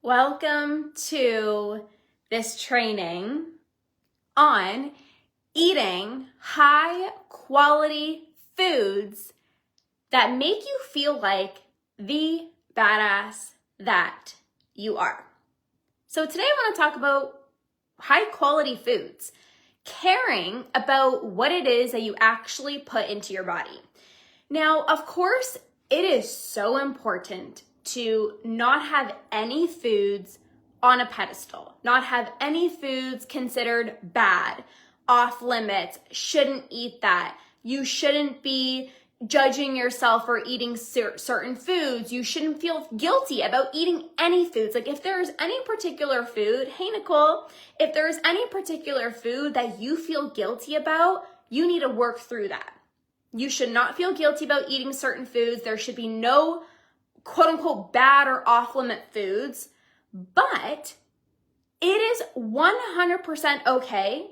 Welcome to this training on eating high quality foods that make you feel like the badass that you are. So today I want to talk about high quality foods, caring about what it is that you actually put into your body. Now, of course, it is so important to not have any foods on a pedestal, not have any foods considered bad, off limits, shouldn't eat that. You shouldn't be judging yourself for eating certain foods. You shouldn't feel guilty about eating any foods. Like if there's any particular food, hey Nicole, if there's any particular food that you feel guilty about, you need to work through that. You should not feel guilty about eating certain foods. There should be no quote unquote bad or off limit foods, but it is 100% okay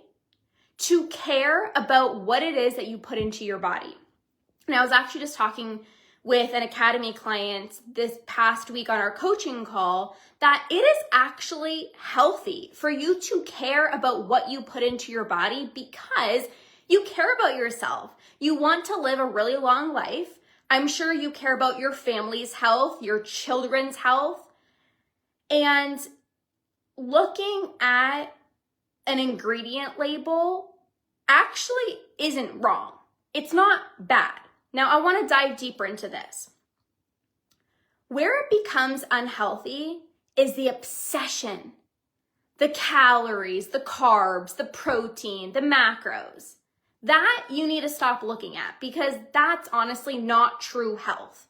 to care about what it is that you put into your body. And I was actually just talking with an academy client this past week on our coaching call that it is actually healthy for you to care about what you put into your body because you care about yourself. You want to live a really long life. I'm sure you care about your family's health, your children's health, and looking at an ingredient label actually isn't wrong. It's not bad. Now, I want to dive deeper into this. Where it becomes unhealthy is the obsession, the calories, the carbs, the protein, the macros. That you need to stop looking at because that's honestly not true health.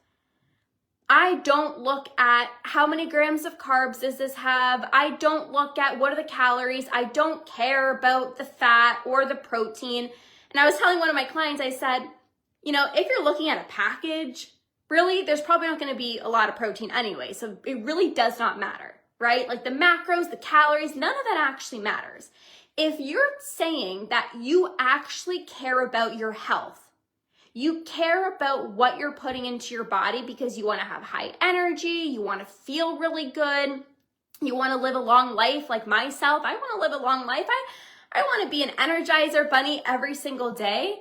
I don't look at how many grams of carbs does this have. I don't look at what are the calories. I don't care about the fat or the protein. And I was telling one of my clients, I said, if you're looking at a package, really, there's probably not going to be a lot of protein anyway. So it really does not matter, right? Like the macros, the calories, none of that actually matters. If you're saying that you actually care about your health, you care about what you're putting into your body because you want to have high energy, you want to feel really good, you want to live a long life like myself. I want to live a long life. I want to be an energizer bunny every single day.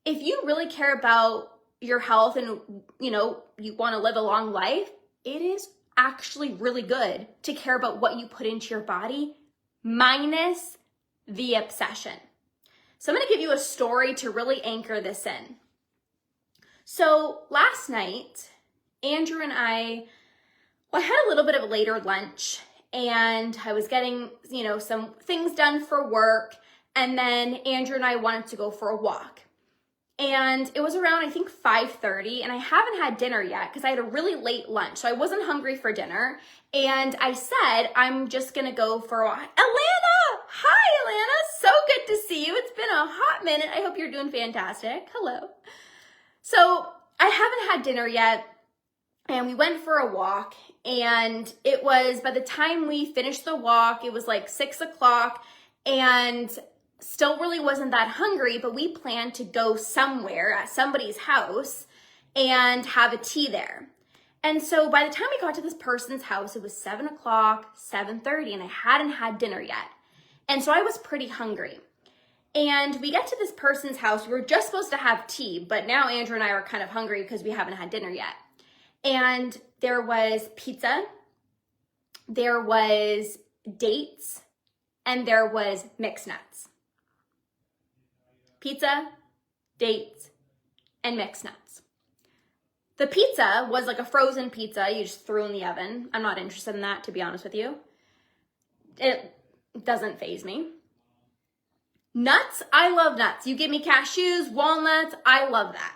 If you really care about your health and, you want to live a long life, it is actually really good to care about what you put into your body, minus the obsession. So I'm going to give you a story to really anchor this in. So last night, Andrew and I had a little bit of a later lunch and I was getting, some things done for work. And then Andrew and I wanted to go for a walk. And it was around, I think, 5:30, and I haven't had dinner yet because I had a really late lunch. So I wasn't hungry for dinner. And I said, I'm just going to go for a walk. Alana! Hi, Alana! So good to see you. It's been a hot minute. I hope you're doing fantastic. Hello. So I haven't had dinner yet, and we went for a walk. And it was, by the time we finished the walk, it was like 6 o'clock, and still really wasn't that hungry, but we planned to go somewhere at somebody's house and have a tea there. And so by the time we got to this person's house, it was 7 o'clock, 7:30, and I hadn't had dinner yet. And so I was pretty hungry. And we get to this person's house. We were just supposed to have tea, but now Andrew and I are kind of hungry because we haven't had dinner yet. And there was pizza, there was dates, and there was mixed nuts. Pizza, dates, and mixed nuts. The pizza was like a frozen pizza you just threw in the oven. I'm not interested in that, to be honest with you. It doesn't faze me. Nuts, I love nuts. You give me cashews, walnuts, I love that.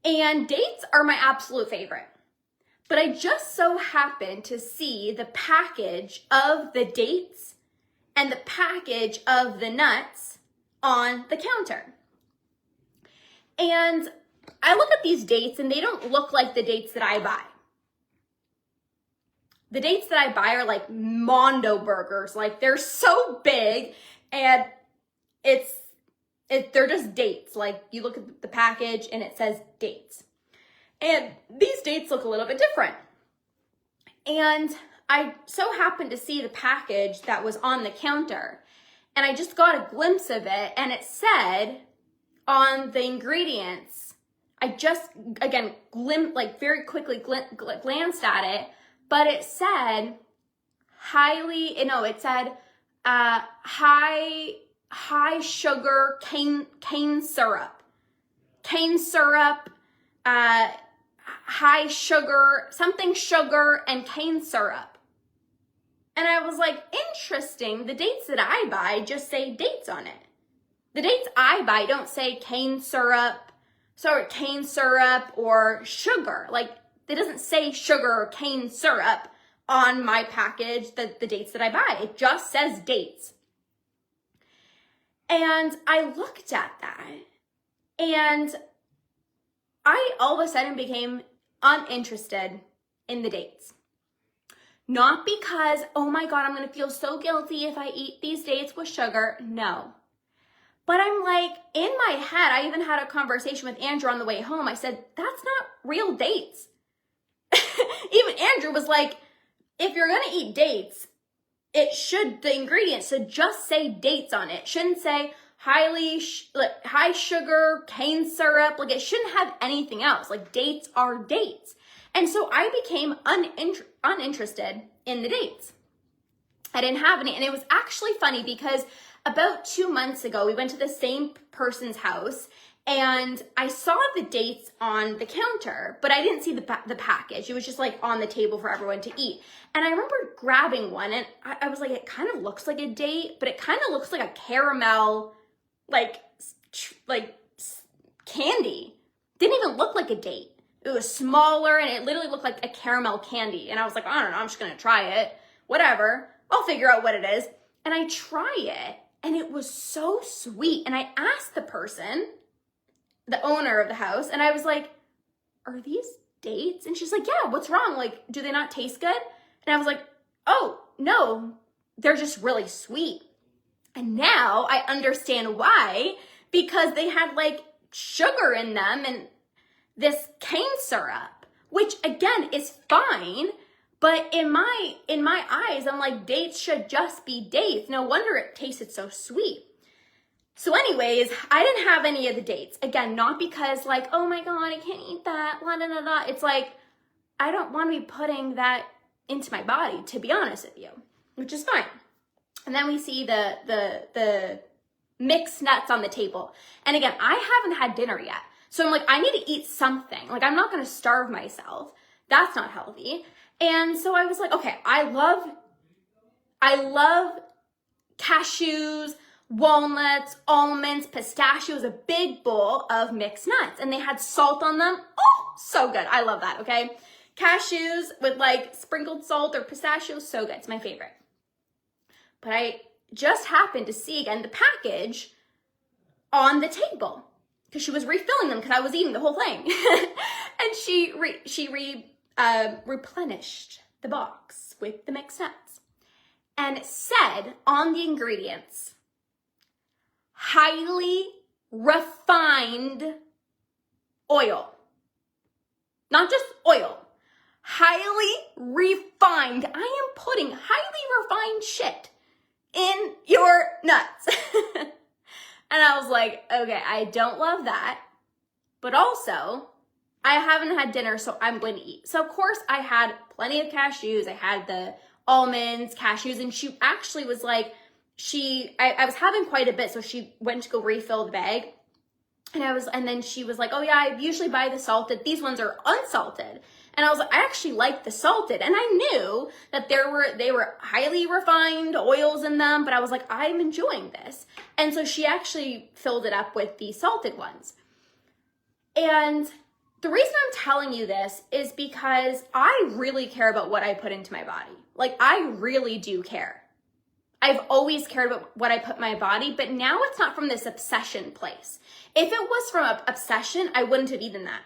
And dates are my absolute favorite. But I just so happened to see the package of the dates and the package of the nuts on the counter. And I look at these dates and they don't look like the dates that I buy. The dates that I buy are like Mondo burgers. Like they're so big and they're just dates. Like you look at the package and it says dates. And these dates look a little bit different. And I so happened to see the package that was on the counter, and I just got a glimpse of it, and it said on the ingredients, I just, again, very quickly glanced at it, but it said high sugar cane syrup, high sugar, something sugar and cane syrup. And I was like, interesting. The dates that I buy just say dates on it. The dates I buy don't say cane syrup or sugar. Like, it doesn't say sugar or cane syrup on my package, the dates that I buy. It just says dates. And I looked at that, and I all of a sudden became uninterested in the dates. Not because, oh my God, I'm going to feel so guilty if I eat these dates with sugar. No. But I'm like, in my head, I even had a conversation with Andrew on the way home. I said, that's not real dates. Even Andrew was like, if you're going to eat dates, the ingredients should just say dates on it. It shouldn't say high sugar, cane syrup. Like, it shouldn't have anything else. Like, dates are dates. And so I became uninterested in the dates. I didn't have any. And it was actually funny because about 2 months ago, we went to the same person's house, and I saw the dates on the counter, but I didn't see the package. It was just like on the table for everyone to eat. And I remember grabbing one, and I was like, it kind of looks like a date, but it kind of looks like a caramel, like candy. Didn't even look like a date. It was smaller, and it literally looked like a caramel candy. And I was like, I don't know, I'm just gonna try it. Whatever, I'll figure out what it is. And I try it, and it was so sweet. And I asked the person, the owner of the house, and I was like, are these dates? And she's like, yeah, what's wrong? Like, do they not taste good? And I was like, oh, no, they're just really sweet. And now I understand why, because they had like sugar in them and this cane syrup, which again is fine, but in my eyes, I'm like, dates should just be dates. No wonder it tasted so sweet. So anyways, I didn't have any of the dates. Again, not because like, oh my God, I can't eat that, blah, blah, blah, blah. It's like, I don't want to be putting that into my body, to be honest with you, which is fine. And then we see the mixed nuts on the table. And again, I haven't had dinner yet. So I'm like, I need to eat something. Like, I'm not going to starve myself. That's not healthy. And so I was like, okay, I love cashews, walnuts, almonds, pistachios, a big bowl of mixed nuts. And they had salt on them. Oh, so good. I love that, okay? Cashews with like sprinkled salt or pistachios, so good. It's my favorite. But I just happened to see again the package on the table because she was refilling them because I was eating the whole thing. And she replenished the box with the mixed nuts. And it said on the ingredients, highly refined oil. Not just oil. Highly refined. I am putting highly refined shit in your nuts. And I was like, okay, I don't love that. But also, I haven't had dinner, so I'm going to eat. So of course I had plenty of cashews. I had the almonds, cashews, and she actually was like, I was having quite a bit, so she went to go refill the bag. And then she was like, oh yeah, I usually buy the salted. These ones are unsalted. And I was like, I actually like the salted. And I knew that they were highly refined oils in them, but I was like, I'm enjoying this. And so she actually filled it up with the salted ones. And the reason I'm telling you this is because I really care about what I put into my body. Like, I really do care. I've always cared about what I put in my body, but now it's not from this obsession place. If it was from an obsession, I wouldn't have eaten that.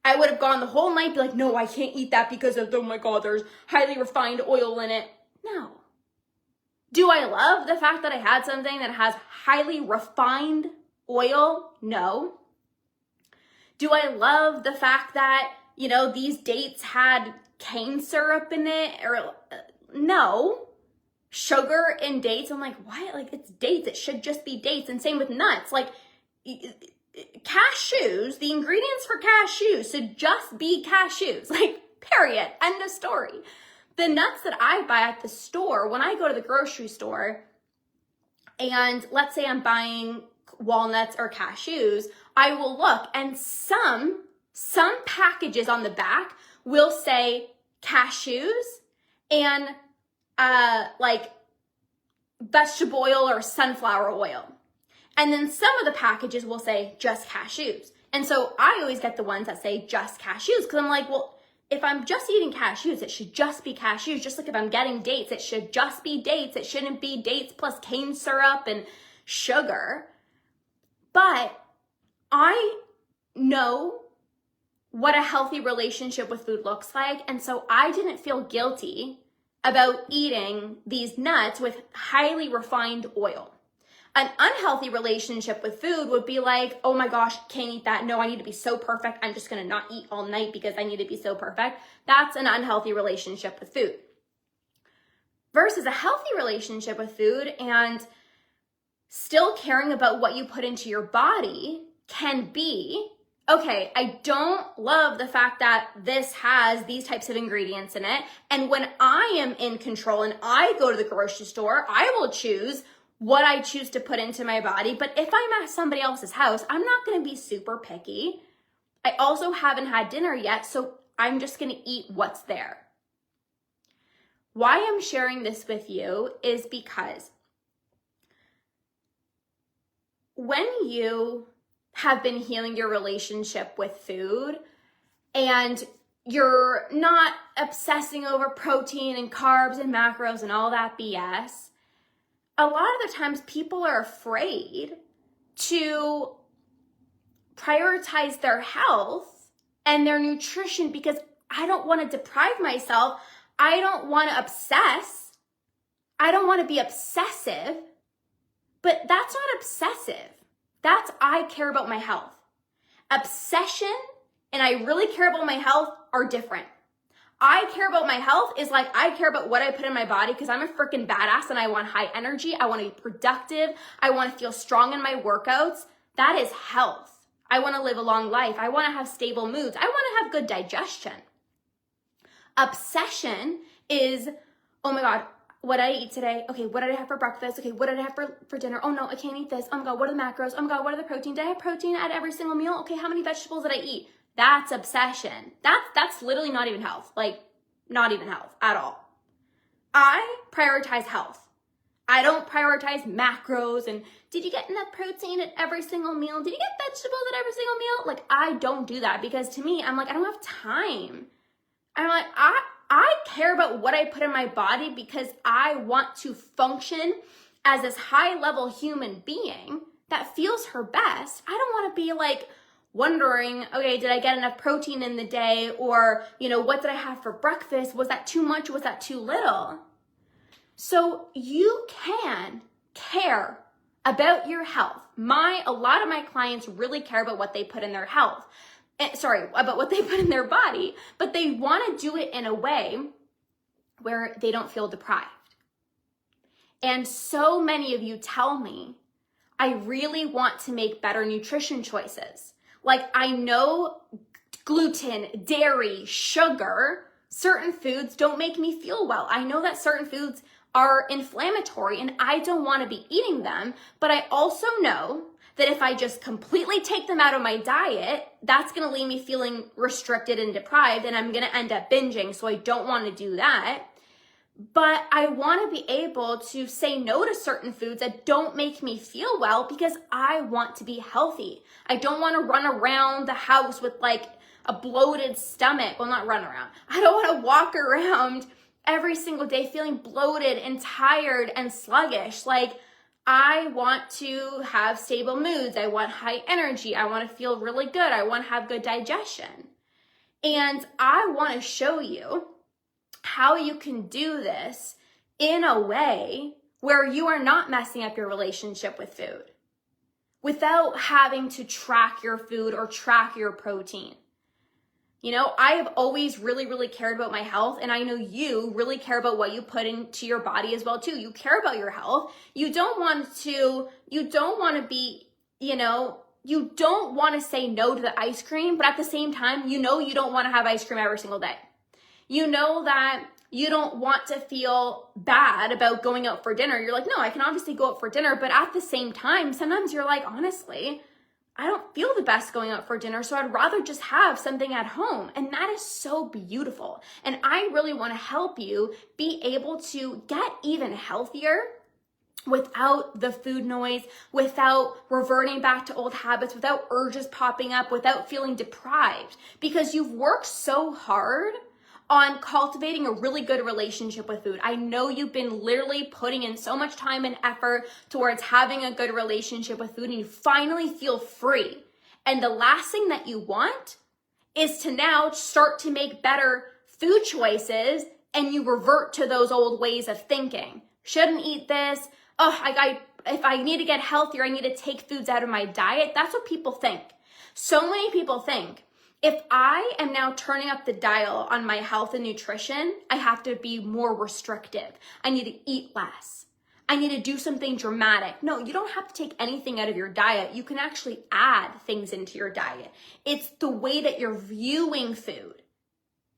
I would have gone the whole night, be like, no, I can't eat that because of, oh my God, there's highly refined oil in it. No. Do I love the fact that I had something that has highly refined oil? No. Do I love the fact that these dates had cane syrup in it, or no. Sugar in dates, I'm like, what? Like, it's dates, it should just be dates. And same with nuts. Like, cashews, the ingredients for cashews should just be cashews. Like, period. End of story. The nuts that I buy at the store, when I go to the grocery store, and let's say I'm buying walnuts or cashews, I will look, and some packages on the back will say cashews and like vegetable oil or sunflower oil. And then some of the packages will say just cashews. And so I always get the ones that say just cashews, because I'm like, well, if I'm just eating cashews, it should just be cashews. Just like if I'm getting dates, it should just be dates. It shouldn't be dates plus cane syrup and sugar. But I know what a healthy relationship with food looks like. And so I didn't feel guilty about eating these nuts with highly refined oil. An unhealthy relationship with food would be like, oh my gosh, can't eat that. No, I need to be so perfect. I'm just going to not eat all night because I need to be so perfect. That's an unhealthy relationship with food. Versus a healthy relationship with food and still caring about what you put into your body can be, okay, I don't love the fact that this has these types of ingredients in it. And when I am in control and I go to the grocery store, I will choose what I choose to put into my body. But if I'm at somebody else's house, I'm not going to be super picky. I also haven't had dinner yet, so I'm just going to eat what's there. Why I'm sharing this with you is because when you have been healing your relationship with food and you're not obsessing over protein and carbs and macros and all that BS, a lot of the times people are afraid to prioritize their health and their nutrition because I don't want to deprive myself. I don't want to obsess. I don't want to be obsessive. But that's not obsessive. That's I care about my health. Obsession and I really care about my health are different. I care about my health is like I care about what I put in my body because I'm a freaking badass and I want high energy. I want to be productive. I want to feel strong in my workouts. That is health. I want to live a long life. I want to have stable moods. I want to have good digestion. Obsession is, oh my God, what did I eat today? Okay, what did I have for breakfast? Okay, what did I have for dinner? Oh no, I can't eat this. Oh my God, what are the macros? Oh my God, what are the protein? Did I have protein at every single meal? Okay, how many vegetables did I eat? That's obsession. That's literally not even health. Like, not even health at all. I prioritize health. I don't prioritize macros and did you get enough protein at every single meal? Did you get vegetables at every single meal? Like, I don't do that because to me, I'm like, I don't have time. I'm like, I care about what I put in my body because I want to function as this high level human being that feels her best. I don't want to be like wondering, okay, did I get enough protein in the day? Or, what did I have for breakfast? Was that too much? Was that too little? So you can care about your health. A lot of my clients really care about what they put in their health. About what they put in their body, but they want to do it in a way where they don't feel deprived. And so many of you tell me, I really want to make better nutrition choices. Like I know gluten, dairy, sugar, certain foods don't make me feel well. I know that certain foods are inflammatory and I don't want to be eating them, but I also know that if I just completely take them out of my diet, that's going to leave me feeling restricted and deprived, and I'm going to end up binging, so I don't want to do that. But I want to be able to say no to certain foods that don't make me feel well because I want to be healthy. I don't want to run around the house with like a bloated stomach. Well, not run around. I don't want to walk around every single day feeling bloated and tired and sluggish. Like, I want to have stable moods. I want high energy. I want to feel really good. I want to have good digestion. And I want to show you how you can do this in a way where you are not messing up your relationship with food without having to track your food or track your protein. I have always really, really cared about my health, and I know you really care about what you put into your body as well too. You care about your health. You don't want to be, you don't want to say no to the ice cream, but at the same time, you don't want to have ice cream every single day. You know that you don't want to feel bad about going out for dinner. You're like, no, I can obviously go out for dinner, but at the same time, sometimes you're like, honestly, I don't feel the best going out for dinner, so I'd rather just have something at home. And that is so beautiful. And I really want to help you be able to get even healthier without the food noise, without reverting back to old habits, without urges popping up, without feeling deprived. Because you've worked so hard on cultivating a really good relationship with food. I know you've been literally putting in so much time and effort towards having a good relationship with food, and you finally feel free. And the last thing that you want is to now start to make better food choices, and you revert to those old ways of thinking. Shouldn't eat this. If I need to get healthier, I need to take foods out of my diet. That's what people think. So many people think, if I am now turning up the dial on my health and nutrition, I have to be more restrictive. I need to eat less. I need to do something dramatic. No, you don't have to take anything out of your diet. You can actually add things into your diet. It's the way that you're viewing food.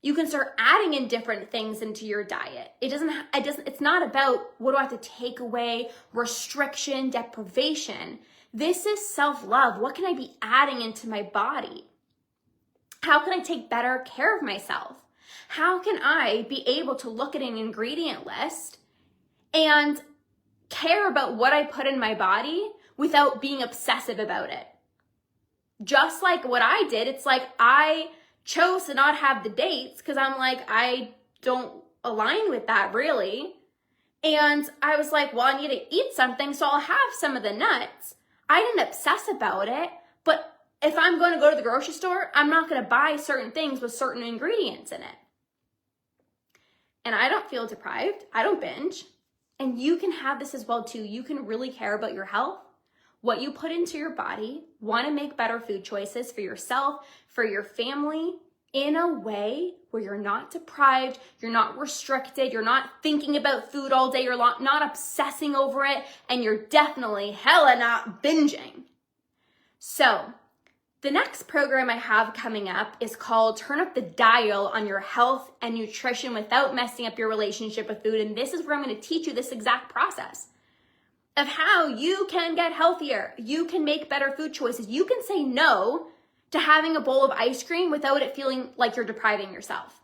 You can start adding in different things into your diet. It's not about what do I have to take away, restriction, deprivation. This is self-love. What can I be adding into my body? How can I take better care of myself? How can I be able to look at an ingredient list and care about what I put in my body without being obsessive about it? Just like what I did, it's like I chose to not have the dates because I'm like, I don't align with that really. And I was like, well, I need to eat something, so I'll have some of the nuts. I didn't obsess about it, but if I'm going to go to the grocery store, I'm not going to buy certain things with certain ingredients in it. And I don't feel deprived. I don't binge. And you can have this as well too. You can really care about your health, what you put into your body, want to make better food choices for yourself, for your family, in a way where you're not deprived, you're not restricted, you're not thinking about food all day, you're not obsessing over it, and you're definitely hella not binging. So, the next program I have coming up is called Turn Up the Dial on Your Health and Nutrition Without Messing Up Your Relationship with Food. And this is where I'm going to teach you this exact process of how you can get healthier. You can make better food choices. You can say no to having a bowl of ice cream without it feeling like you're depriving yourself.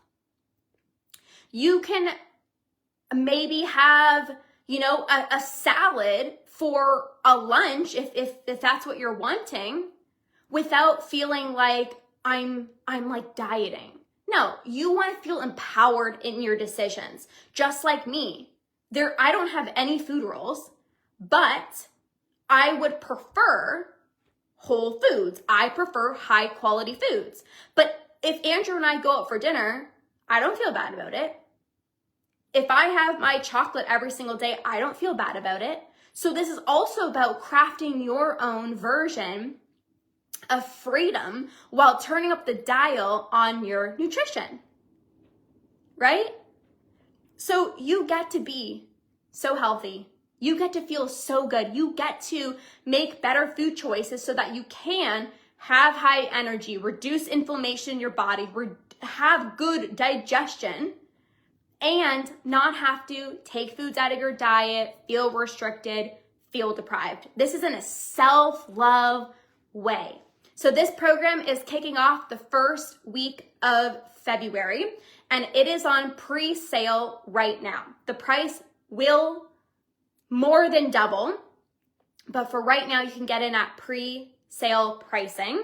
You can maybe have, a salad for a lunch if that's what you're wanting, without feeling like I'm like dieting. No, you want to feel empowered in your decisions. Just like me. I don't have any food rules, but I would prefer whole foods. I prefer high quality foods. But if Andrew and I go out for dinner, I don't feel bad about it. If I have my chocolate every single day, I don't feel bad about it. So this is also about crafting your own version of freedom while turning up the dial on your nutrition, right? So you get to be so healthy. You get to feel so good. You get to make better food choices so that you can have high energy, reduce inflammation in your body, have good digestion, and not have to take foods out of your diet, feel restricted, feel deprived. This is in a self-love way. So this program is kicking off the first week of February, and it is on pre-sale right now. The price will more than double, but for right now, you can get in at pre-sale pricing.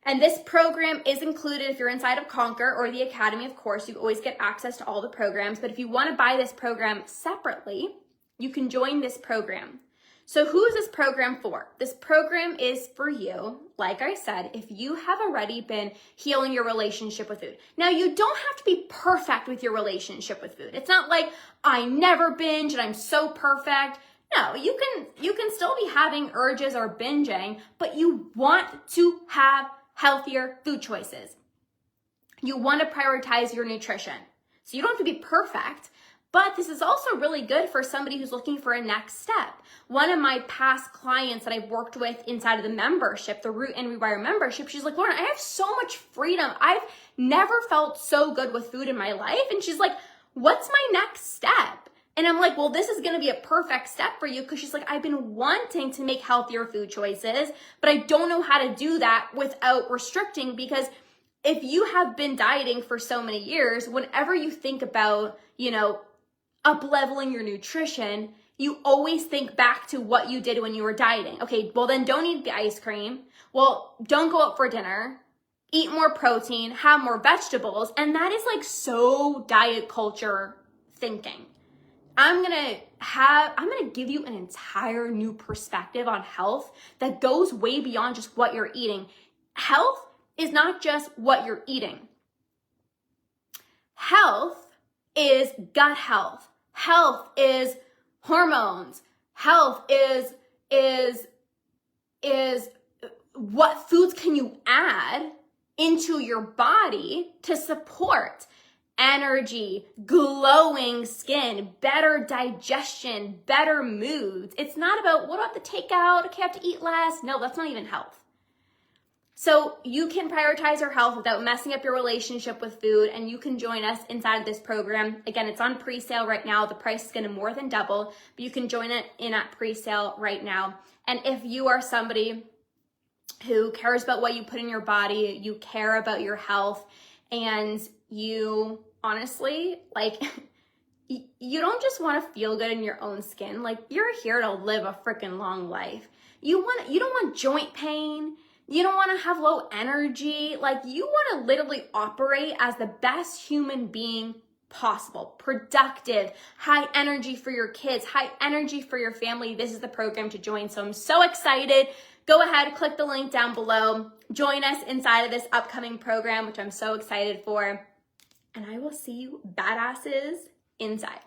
And this program is included if you're inside of Conquer or the Academy, of course. You always get access to all the programs, but if you want to buy this program separately, you can join this program. So who is this program for? This program is for you, like I said, if you have already been healing your relationship with food. Now, you don't have to be perfect with your relationship with food. It's not like I never binge and I'm so perfect. No, you can still be having urges or binging, but you want to have healthier food choices. you want to prioritize your nutrition. So you don't have to be perfect, but this is also really good for somebody who's looking for a next step. One of my past clients that I've worked with inside of the membership, the Root and Rewire membership, she's like, Lauren, I have so much freedom. I've never felt so good with food in my life. And she's like, what's my next step? And I'm like, well, this is going to be a perfect step for you, because she's like, I've been wanting to make healthier food choices, but I don't know how to do that without restricting, because if you have been dieting for so many years, whenever you think about, up-leveling your nutrition, you always think back to what you did when you were dieting. Okay, well then don't eat the ice cream. Well, don't go out for dinner. Eat more protein, have more vegetables. And that is like so diet culture thinking. I'm gonna give you an entire new perspective on health that goes way beyond just what you're eating. Health is not just what you're eating. Health is gut health. Health is hormones. Health is what foods can you add into your body to support energy, glowing skin, better digestion, better moods. It's not about what do I have to take out? Okay, I have to eat less. No, that's not even health. So you can prioritize your health without messing up your relationship with food, and you can join us inside of this program. Again, it's on pre-sale right now. The price is going to more than double, but you can join it in at pre-sale right now. And if you are somebody who cares about what you put in your body, you care about your health, and you honestly, you don't just want to feel good in your own skin. You're here to live a freaking long life. You don't want joint pain. You don't want to have low energy. You want to literally operate as the best human being possible, productive, high energy for your kids, high energy for your family. This is the program to join. So I'm so excited. Go ahead, click the link down below. Join us inside of this upcoming program, which I'm so excited for. And I will see you badasses inside.